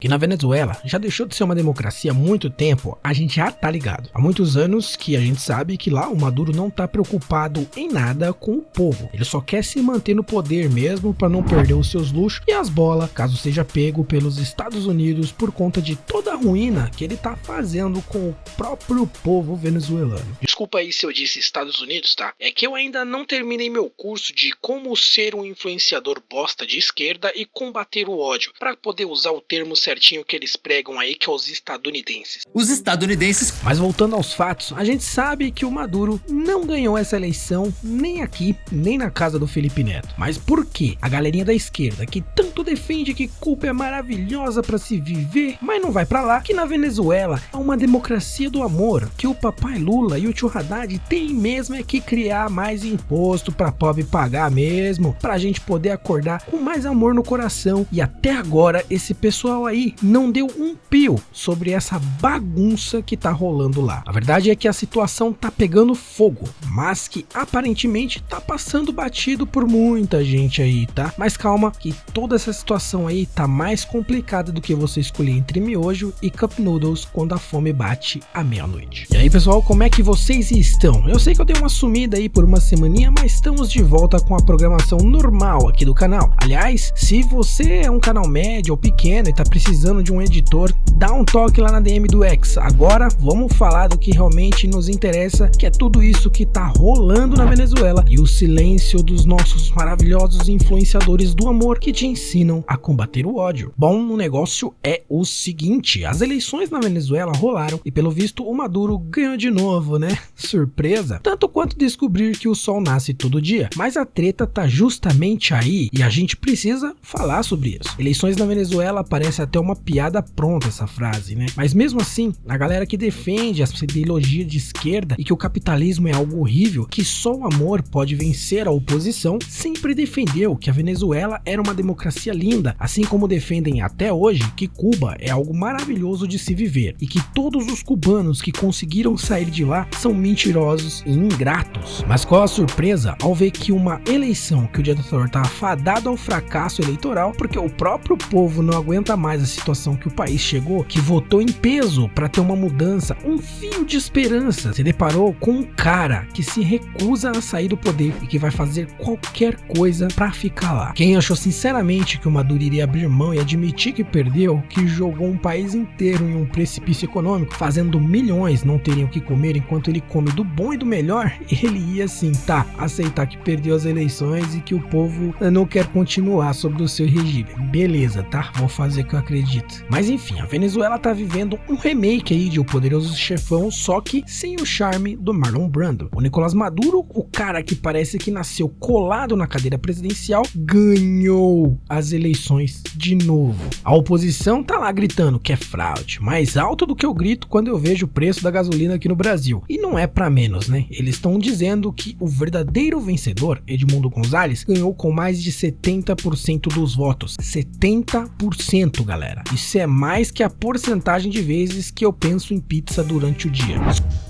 Que na Venezuela já deixou de ser uma democracia há muito tempo, a gente já tá ligado. Há muitos anos que a gente sabe que lá o Maduro não tá preocupado em nada com o povo. Ele só quer se manter no poder mesmo para não perder os seus luxos e as bolas, caso seja pego pelos Estados Unidos por conta de toda a ruína que ele tá fazendo com o próprio povo venezuelano. Desculpa aí se eu disse Estados Unidos, tá? É que eu ainda não terminei meu curso de como ser um influenciador bosta de esquerda e combater o ódio, para poder usar o termo certinho que eles pregam aí, que é os estadunidenses. Os estadunidenses. Mas voltando aos fatos, a gente sabe que o Maduro não ganhou essa eleição nem aqui, nem na casa do Felipe Neto. Mas por quê? A galerinha da esquerda, que tanto defende que Cuba é maravilhosa para se viver, mas não vai para lá, que na Venezuela é uma democracia do amor, que o papai Lula e o tio Haddad tem mesmo é que criar mais imposto para pobre pagar mesmo, pra gente poder acordar com mais amor no coração. E até agora esse pessoal aí não deu um pio sobre essa bagunça que tá rolando lá. A verdade é que a situação tá pegando fogo, mas que aparentemente tá passando batido por muita gente aí, tá? Mas calma, que toda essa situação aí tá mais complicada do que você escolher entre miojo e cup noodles quando a fome bate à meia-noite. E aí, pessoal, como é que vocês estão? Eu sei que eu dei uma sumida aí por uma semaninha, mas estamos de volta com a programação normal aqui do canal. Aliás, se você é um canal médio ou pequeno e tá precisando de um editor, dá um toque lá na DM do X. Agora vamos falar do que realmente nos interessa, que é tudo isso que tá rolando na Venezuela e o silêncio dos nossos maravilhosos influenciadores do amor que te ensinam a combater o ódio. Bom, o negócio é o seguinte: as eleições na Venezuela rolaram e pelo visto o Maduro ganhou de novo, né? Surpresa, tanto quanto descobrir que o sol nasce todo dia. Mas a treta tá justamente aí e a gente precisa falar sobre isso. Eleições na Venezuela parece até uma piada pronta essa frase, né? Mas mesmo assim, a galera que defende essa ideologia de esquerda e que o capitalismo é algo horrível, que só o amor pode vencer a oposição, sempre defendeu que a Venezuela era uma democracia linda, assim como defendem até hoje que Cuba é algo maravilhoso de se viver e que todos os cubanos que conseguiram sair de lá são mentirosos e ingratos. Mas qual a surpresa ao ver que uma eleição que o ditador estava fadado ao fracasso eleitoral porque o próprio povo não aguenta mais a situação que o país chegou, que votou em peso para ter uma mudança, um fio de esperança, se deparou com um cara que se recusa a sair do poder e que vai fazer qualquer coisa para ficar lá. Quem achou sinceramente que o Maduro iria abrir mão e admitir que perdeu, que jogou um país inteiro em um precipício econômico, fazendo milhões não terem o que comer enquanto ele come do bom e do melhor, ele ia sim, tá, aceitar que perdeu as eleições e que o povo não quer continuar sob o seu regime. Beleza, tá? Vou fazer o que eu acredito. Mas enfim, a Venezuela tá vivendo um remake aí de O Poderoso Chefão, só que sem o charme do Marlon Brando. O Nicolás Maduro, o cara que parece que nasceu colado na cadeira presidencial, ganhou as eleições de novo. A oposição tá lá gritando que é fraude, mais alto do que eu grito quando eu vejo o preço da gasolina aqui no Brasil. E não é pra menos, né? Eles estão dizendo que o verdadeiro vencedor, Edmundo Gonzalez, ganhou com mais de 70% dos votos. 70%, galera. Isso é mais que a porcentagem de vezes que eu penso em pizza durante o dia.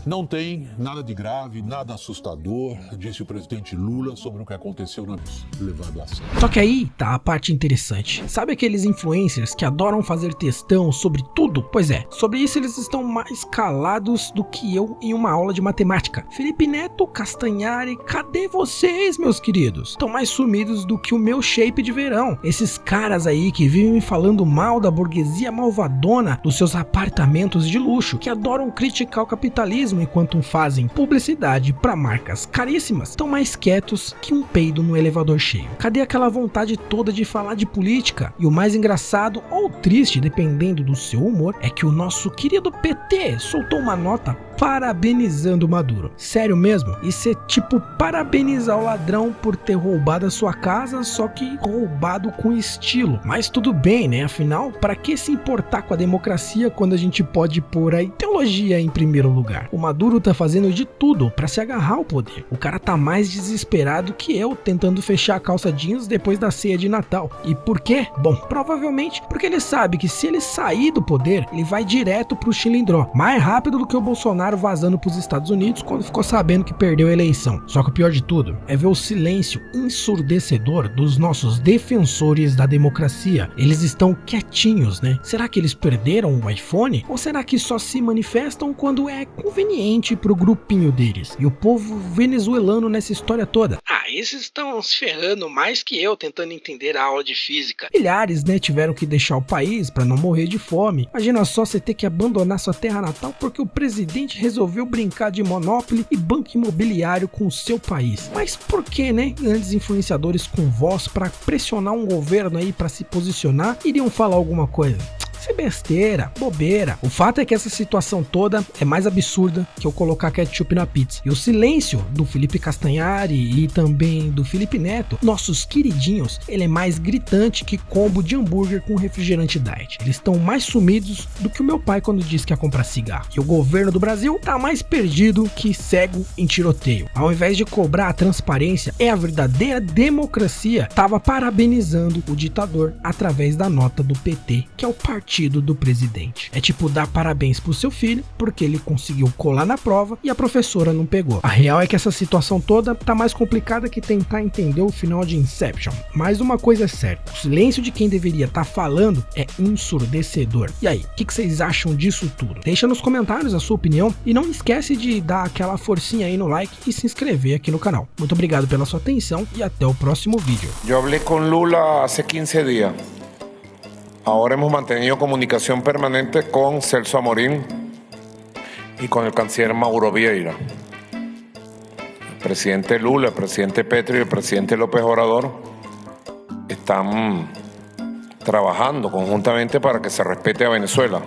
Não tem nada de grave, nada assustador, disse o presidente Lula sobre o que aconteceu na levado a sério. Só que aí tá a parte interessante. Sabe aqueles influencers que adoram fazer textão sobre tudo? Pois é, sobre isso eles estão mais calados do que eu em uma aula de matemática. Felipe Neto, Castanhari, cadê vocês, meus queridos? Estão mais sumidos do que o meu shape de verão. Esses caras aí que vivem me falando mal da burguesia malvadona dos seus apartamentos de luxo, que adoram criticar o capitalismo enquanto fazem publicidade para marcas caríssimas, estão mais quietos que um peido no elevador cheio. Cadê aquela vontade toda de falar de política? E o mais engraçado ou triste, dependendo do seu humor, é que o nosso querido PT soltou uma nota parabenizando o Maduro. Sério mesmo? Isso é tipo parabenizar o ladrão por ter roubado a sua casa, só que roubado com estilo. Mas tudo bem, né? Afinal, para que se importar com a democracia quando a gente pode pôr a ideologia em primeiro lugar? O Maduro tá fazendo de tudo para se agarrar ao poder. O cara tá mais desesperado que eu tentando fechar a calça jeans depois da ceia de Natal. E por quê? Bom, provavelmente porque ele sabe que se ele sair do poder, ele vai direto pro Chilindró, mais rápido do que o Bolsonaro Bolsonaro vazando para os Estados Unidos quando ficou sabendo que perdeu a eleição. Só que o pior de tudo é ver o silêncio ensurdecedor dos nossos defensores da democracia. Eles estão quietinhos, né? Será que eles perderam o iPhone? Ou será que só se manifestam quando é conveniente pro grupinho deles? E o povo venezuelano nessa história toda? Esses estão se ferrando mais que eu tentando entender a aula de física. Milhares, né, tiveram que deixar o país para não morrer de fome. Imagina só você ter que abandonar sua terra natal porque o presidente resolveu brincar de Monopoly e banco imobiliário com o seu país. Mas por que, né, grandes influenciadores com voz para pressionar um governo aí para se posicionar iriam falar alguma coisa? Isso é besteira, bobeira. O fato é que essa situação toda é mais absurda que eu colocar ketchup na pizza. E o silêncio do Felipe Castanhari e também do Felipe Neto, nossos queridinhos, ele é mais gritante que combo de hambúrguer com refrigerante diet. Eles estão mais sumidos do que o meu pai quando disse que ia comprar cigarro. E o governo do Brasil tá mais perdido que cego em tiroteio. Ao invés de cobrar a transparência, a verdadeira democracia tava parabenizando o ditador através da nota do PT, que é o partido do presidente. É tipo dar parabéns pro seu filho porque ele conseguiu colar na prova e a professora não pegou. A real é que essa situação toda tá mais complicada que tentar entender o final de Inception. Mas uma coisa é certa, o silêncio de quem deveria estar falando é ensurdecedor. E aí, o que vocês acham disso tudo? Deixa nos comentários a sua opinião e não esquece de dar aquela forcinha aí no like e se inscrever aqui no canal. Muito obrigado pela sua atenção e até o próximo vídeo. Yo hablé con Lula hace 15 días. Ahora hemos mantenido comunicación permanente con Celso Amorín y con el canciller Mauro Vieira. El presidente Lula, el presidente Petro y el presidente López Obrador están trabajando conjuntamente para que se respete a Venezuela.